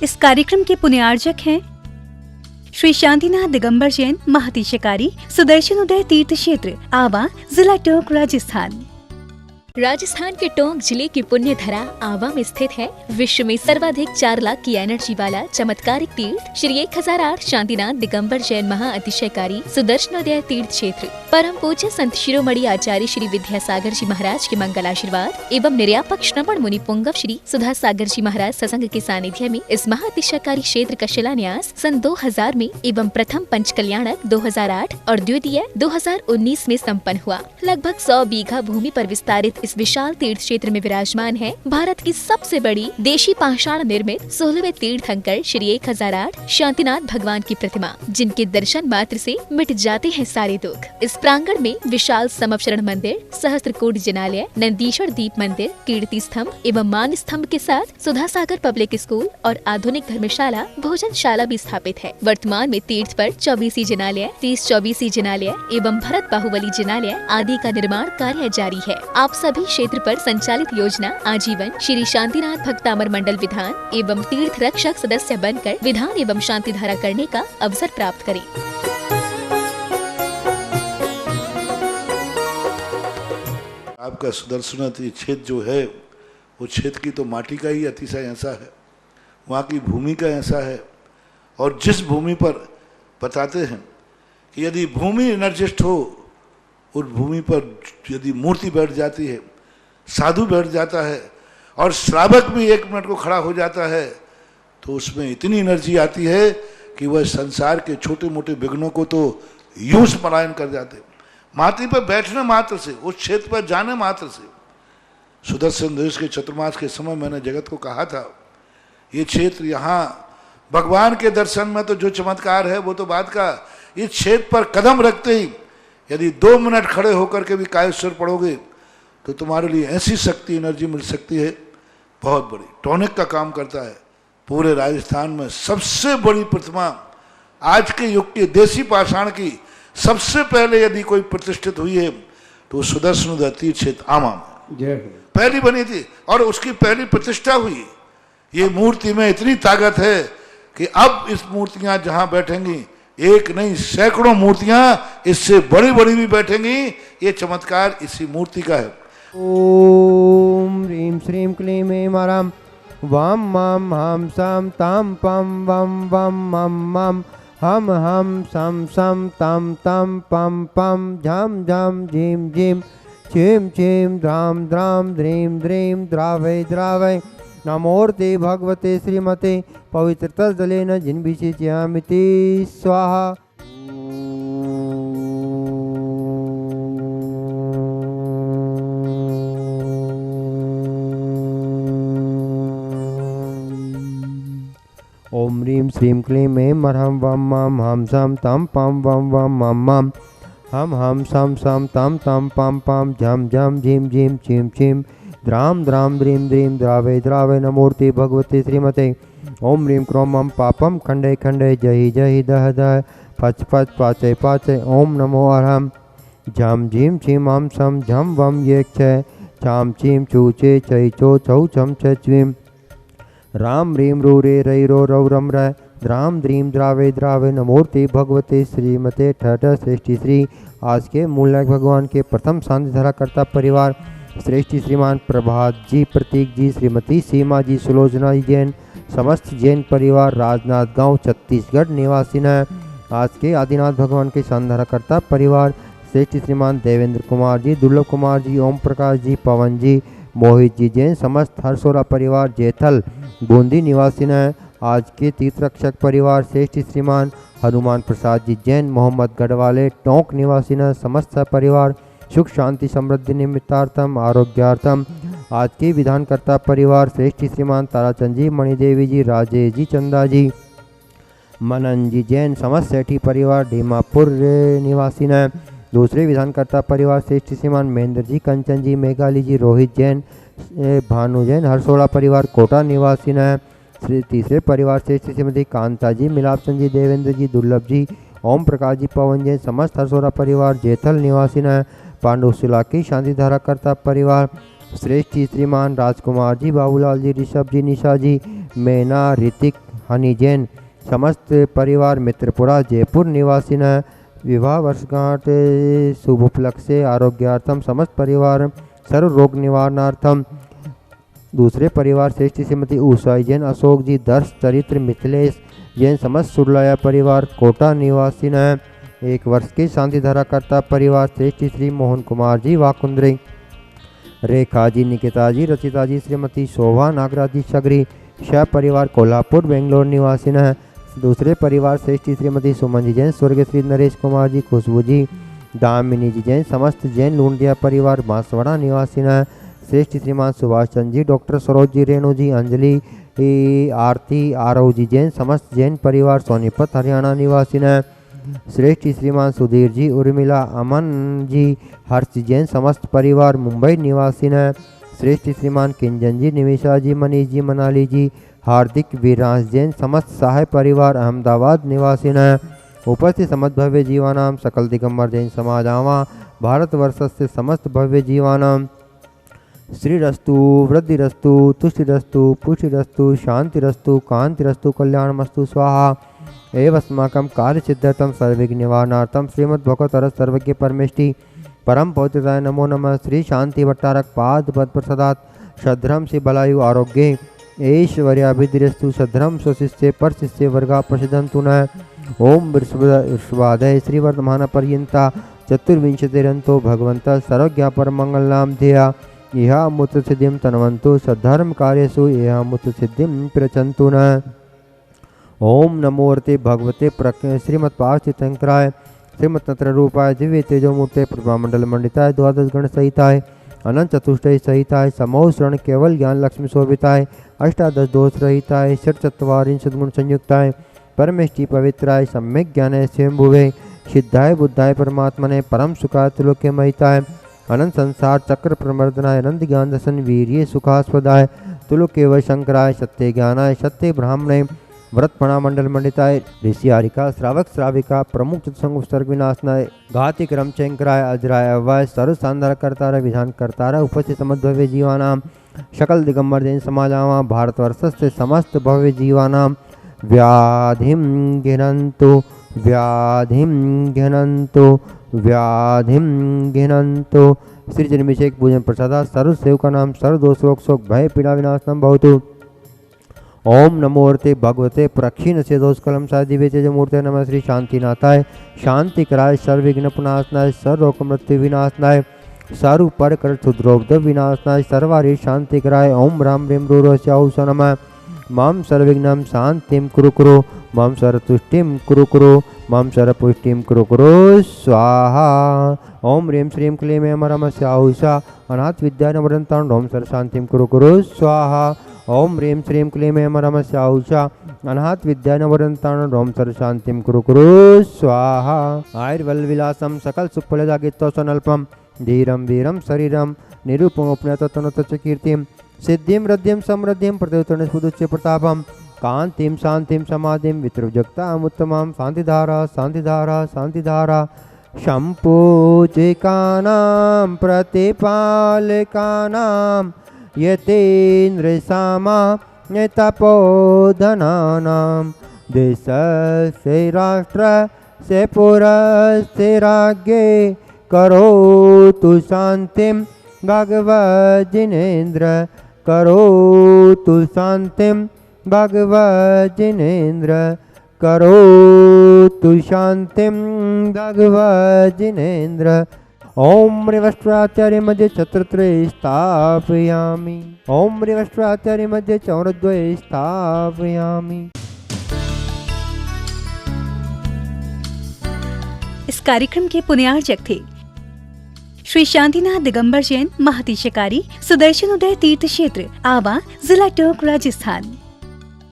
इस कार्यक्रम के पुण्यार्जक हैं श्री शांतिनाथ दिगंबर जैन महातिशकारी सुदर्शन उदय तीर्थ क्षेत्र आवा, जिला टोंक, राजस्थान। राजस्थान के टोंक जिले की पुण्य धरा आवा में स्थित है विश्व में सर्वाधिक 4 लाख की एनर्जी वाला चमत्कारिक तीर्थ श्री 1008 शांतिनाथ दिगंबर जैन महाअतिशयकारी सुदर्शनोदय तीर्थ क्षेत्र। परम पूज्य संत शिरोमणि आचार्य श्री विद्यासागर जी महाराज के मंगल आशीर्वाद एवं निर्यापक श्रमण मुनि पुंगव श्री सुधा सागर जी महाराज सत्संग के सानिध्य में इस महाअतिशयकारी क्षेत्र का शिलान्यास सन 2000 में एवं प्रथम पंचकल्याणक 2008 और द्वितीय 2019 में संपन्न हुआ। लगभग 100 बीघा भूमि पर विस्तारित इस विशाल तीर्थ क्षेत्र में विराजमान है भारत की सबसे बड़ी देशी पाषाण निर्मित 16वें तीर्थंकर श्री 1008 शांतिनाथ भगवान की प्रतिमा, जिनके दर्शन मात्र से मिट जाते हैं सारे दुख। इस प्रांगण में विशाल समवचरण मंदिर, सहस्त्रकूट जिनालय, नंदीश्वर दीप मंदिर, कीर्ति स्तंभ एवं मान स्तंभ के साथ सुधा सागर पब्लिक स्कूल और आधुनिक धर्मशाला, भोजनशाला भी स्थापित है। वर्तमान में तीर्थ पर 24 जिनालय, 30-24 जिनालय एवं भरत बाहुबली जिनालय आदि का निर्माण कार्य जारी है। आप सभी क्षेत्र पर संचालित योजना आजीवन श्री शांतिनाथ भक्तामर मंडल विधान एवं तीर्थ रक्षक सदस्य बनकर विधान एवं शांति धारा करने का अवसर प्राप्त करें। आपका सुदर्शनाथ ये क्षेत्र जो है वो क्षेत्र की तो माटी का ही अतिशय ऐसा है, वहाँ की भूमि का ऐसा है। और जिस भूमि पर बताते हैं कि यदि भूमि एनर्जिस्ट हो, उस भूमि पर यदि मूर्ति बैठ जाती है, साधु बैठ जाता है और श्रावक भी 1 मिनट को खड़ा हो जाता है, तो उसमें इतनी एनर्जी आती है कि वह संसार के छोटे मोटे विघ्नों को तो यूं स्मरण कर जाते। माटी पर बैठने मात्र से, उस क्षेत्र पर जाने मात्र से, सुदर्शन देश के चतुर्मास के समय मैंने जगत को कहा था, ये क्षेत्र यहाँ भगवान के दर्शन में तो जो चमत्कार है वो तो बात का, इस क्षेत्र पर कदम रखते ही यदि 2 मिनट खड़े होकर के भी कायेश्वर पढ़ोगे तो तुम्हारे लिए ऐसी शक्ति एनर्जी मिल सकती है बहुत बड़ी। टॉनिक का काम करता है। पूरे राजस्थान में सबसे बड़ी प्रतिमा आज के युग की देसी पाषाण की सबसे पहले यदि कोई प्रतिष्ठित हुई है तो सुदर्शन तीर्थ क्षेत्र आमा में पहली बनी थी और उसकी पहली प्रतिष्ठा हुई। ये मूर्ति में इतनी ताकत है कि अब इस मूर्तियां जहां बैठेंगी, एक नहीं सैकड़ों मूर्तियां इससे बड़ी बड़ी भी बैठेंगी। ये चमत्कार इसी मूर्ति का है। ओम ह्रीं श्रीं क्लीं ऐं ह्रां वां मां हां सां तां पं वं वं मं मं हम सं सं तं तं पं पं झं झं झीं झीं छीं छीं द्रां द्रां द्रीं द्रीं द्रावै द्रावै नमोर्ते भगवते श्रीमते पवित्रतजलेन जिन्भिषिच्यामिति स्वाहा। ओम ह्रीं श्रीं क्लीं ऐं ह्रां वं मां हां सां तं पं वं वं मं मं हम सं सं तं तं पं पं झं झं झीं झीं छीं छीं द्रां द्रां द्रीं द्रीं द्रावै द्रावै नमोर्ते भगवते श्रीमते ओम ह्रीं क्रों मं पापं खंडे खंडे जहि जहि दह दह फच फच पाचय पाचय ओम नमो अर्हं झं झीं छीं हम सं झं वं ये क्षय छां छीं छू चे चै चो छौ छं छ च्वीं राम ह्रीं रू रे रै रो रौ रम र द्रां द्रीं द्रावै द्रावै नमोर्ते भगवते श्रीमते ठठ श्रेष्ठी श्री। आज के मूल नायक भगवान के प्रथम शांति धारा करता परिवार श्रेष्ठी श्रीमान प्रभात जी, प्रतीक जी, श्रीमती सीमा जी, सुलोचना जी जैन, समस्त जैन परिवार राजनाथ गांव छत्तीसगढ़ निवासी है। आज के आदिनाथ भगवान के शानधारा करता परिवार श्रेष्ठी श्रीमान देवेंद्र कुमार जी, दुर्लभ कुमार जी, ओम प्रकाश जी, पवन जी, मोहित जी जैन, समस्त हरसोरा परिवार जैथल बूंदी निवासी है। आज के तीर्थ रक्षक परिवार श्रेष्ठी श्रीमान हनुमान प्रसाद जी जैन, मोहम्मद गढ़वाले टोंक निवासी है। समस्त परिवार सुख शांति समृद्धि निमित्तार्थम आरोग्यार्थम। आज के विधानकर्ता परिवार श्रेष्ठी श्रीमान ताराचंद जी, मणिदेवी जी, राजेश जी, चंदा जी, मनन जी जैन, समस्त सेठी परिवार डीमापुर निवासी है। दूसरे विधानकर्ता परिवार श्रेष्ठी श्रीमान महेंद्र जी, कंचन जी, मेघाली जी, रोहित जैन, भानु जैन, हरसोड़ा परिवार कोटा निवासी है। तीसरे परिवार श्रेष्ठी श्रीमती कांता जी, मिलापचंद जी, देवेंद्र जी, दुर्लभ जी, ओम प्रकाश जी, पवन जैन, समस्त हरसोड़ा परिवार जैथल निवासी है। पांडुशिला की शांति धारा करता परिवार श्रेष्ठी श्रीमान राजकुमार जी, बाबूलाल जी, ऋषभ जी, निशा जी, मैना, ऋतिक, हनी जैन समस्त परिवार मित्रपुरा जयपुर निवासिनः विवाह वर्षगांठ शुभ उपलक्ष्य से आरोग्यार्थम समस्त परिवार सर्व रोग निवारणार्थम। दूसरे परिवार श्रेष्ठ श्रीमती उषा जैन, अशोक जी, दर्श चरित्र मिथिलेश जैन समस्त सुरलाया परिवार कोटा निवासिनः। 1 वर्ष के शांति धारा करता परिवार श्रेष्ठ श्री मोहन कुमार जी वाकुंद्रे, रेखा जी, निकिता जी, रचिता जी, श्रीमती शोभा नागराज जी सगरी शाह परिवार कोल्हापुर बेंगलोर निवासिनः। दूसरे परिवार श्रेष्ठ श्रीमती सुमन जी जैन, स्वर्गीय श्री नरेश कुमार जी, खुशबू जी, दामिनी जी जैन समस्त जैन लूंडिया परिवार बांसवाड़ा निवासिनः। श्रेष्ठ श्रीमान सुभाष चंद्र जी, डॉक्टर सरोज जी, रेणु जी, अंजलि आरती आरव जी जैन समस्त जैन परिवार सोनीपत हरियाणा निवासिनः। श्रेष्ठ श्रीमान सुधीर जी, उर्मिला, अमन जी, हर्ष जैन समस्त परिवार मुंबई निवासिनः। श्रेष्ठ श्रीमान किंजन जी, निमिषा जी, मनीष जी, मनाली जी, हार्दिक, वीरांश जैन समस्त सहाय परिवार अहमदाबाद निवासिनः। उपस्थित समस्त भव्य जीवानाम सकल दिगंबर जैन समाज आवा भारतवर्षस्य समस्त भव्य जीवानाम श्रीरस्तु वृद्धिरस्तु तुष्टिरस्तु पुष्टिरस्तु शांतिरस्तु कांतिरस्तु कल्याणमस्तु स्वाहा। एवस्माकं कार्य सिद्ध्यर्थं सर्वविघ्न निवारणार्थं श्रीमद्भगवतरस सर्वज्ञ परमेष्टि परम पवित्रताय नमो नमः। श्री शांति भट्टारक पाद पद प्रसादात शद्रम से बलायु आरोग्य ऐश्वर्याभिद्रस्तु शद्रम स्वशिष्य पर शिष्य वर्गा प्रसिद्धंतु न। ओम वृषभादय श्रीवर्धमान पर्यंता चतुर्विंशतिरंतो भगवंत सर्वज्ञा पर मंगल नाम ध्येया यह मुत्र सिद्धिम तनवंतु सद्धर्म कार्यसु यह मुत्र सिद्धिम प्रचंतु न। ओम नमो अर्ते भगवते श्रीमद पार्थितंकराय श्रीमद तंत्र रूपाय दिव्य तेजोमूर्ते प्रतिमामंडल मंडिताय द्वादश गण सहिताय अनंत चतुष्टय सहिताय समोह शरण केवल ज्ञान लक्ष्मी शोभिताय अष्टादश दोष रहिताय षट चत्वारिंशत् गुण संयुक्ताय परमेष्टि पवित्राय सम्यक ज्ञान स्वयंभुवे सिद्धाय बुद्धाय परमात्मने परम सुखाय त्रिलोक्य महिताय अनंत संसार चक्र प्रमर्दनाय अनंत ज्ञान दर्शन वीर्य सुखास्पदाय त्रिलोक्य वै शंकराय सत्य ज्ञानाय सत्य ब्राह्मणे व्रतपणा मंडल मंडिताय ऋषियारिका श्रावक श्राविका प्रमुख चतुसंग सर्ग विनाशनाय घाति क्रम चंकराय अजराय अव्वाय सर्व शानदार करतारा विधान करतारा उपस्थित समस्त भव्य जीवानाम शकल दिगंबर जैन समाजामा भारतवर्षस्य समस्त भव्य जीवानाम व्याधिम घिनन्तु व्याधिम घिनन्तु व्याधिम घिनन्तु। श्री जन्मिषेक पूजन प्रसादा सर्व सेवका नाम सर्व दोष रोग शोक भय पीड़ा विनाशनम भवतु। ओम नमो अर्ते भगवते प्रक्षीण से दोष कलम सा दिव्य तेज मूर्ते नमः। श्री शांतिनाथाय शांति कराय सर्वविघ्न पुनाशनाय सर्वरोग मृत्यु विनाशनाय सर्व पर कर क्षुद्रोब्ध विनाशनाय सर्वारी शांति कराय ओम राम ह्रीं रूरस्याहुष नमः। माम सर्वविघ्नं शांतिं कुरु कुरु माम सर्वतुष्टिं कुरु कुरु माम सर्वपुष्टिं कुरु कुरु स्वाहा। ओम ह्रीं श्रीं क्लीं ऐं रमस्याहुषा अनाथ विद्यानवरन्तां ओम सर्व शांतिं कुरु कुरु स्वाहा। ओम ह्रीं श्रीं क्लीं ऐं रमस्याहुषा अनाथ विद्यानवरन्तां ओम सर्व शांतिं कुरु कुरु स्वाहा। आयुर्बलविलासं सकल सुखफलदागित्वसनल्पं धीरं वीरं शरीरं निरूपमोपनततनुत च कीर्तिं सिद्धिं रद्धिं समृद्धिं प्रतिउत्तरस्फुदुच्च प्रतापं कांतिं शांतिं समाधिं वितृजगताम् उत्तमां शांतिधारा शांतिधारा शांतिधारा। शम्पूजिकानां प्रतिपालकानां यतीन्द्रसामा तपोधनानां देशस्य राष्ट्रस्य पुरस्य राज्ञे करोतु शांतिं भगवज्जिनेन्द्र करोतु शांतिं भगवज्जिनेन्द्र करोतु शांतिं भगवज्जिनेन्द्र। ओम रिवष्ट्रात्यारि मध्ये छत्रत्रये स्थापयामि ओम रिवष्ट्रात्यारि मध्ये चौरद्वये स्थापयामि। इस कार्यक्रम के पुण्यार्चक थे श्री शांतिनाथ दिगंबर जैन, महती शिकारी, सुदर्शन उदय तीर्थ क्षेत्र, आवा, जिला टोंक, राजस्थान।